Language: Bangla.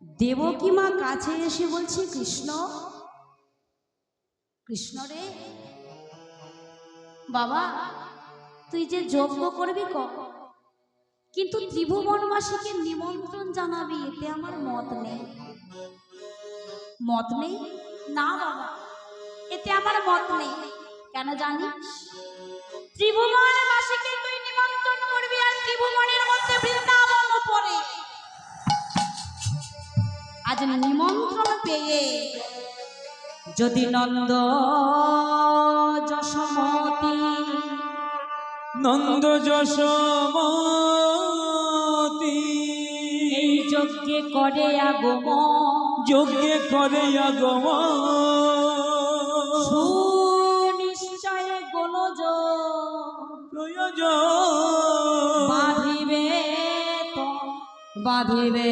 দেবকী মা কাছে এসে বলছে, কৃষ্ণ কৃষ্ণ রে বাবা, তুই যে যজ্ঞ করবি কর, কিন্তু ত্রিভুবনবাসীকে নিমন্ত্রণ জানাবি, এতে আমার মত নেই। মত নেই? না বাবা, এতে আমার মত নেই। কেন জানিস? ত্রিভুবনবাসীকে তুই নিমন্ত্রণ করবি, আর ত্রিভুবনের মধ্যে বৃন্দাবন পড়ে। আজ নিমন্ত্রণ পেয়ে যদি নন্দ যশোমতী নন্দ যশোমতী এই যজ্ঞে করে আগমন, যজ্ঞে করে আগমন, সুনিশ্চয় গোলজ প্রয়োজন বাঁধিবে তো বাঁধিবে।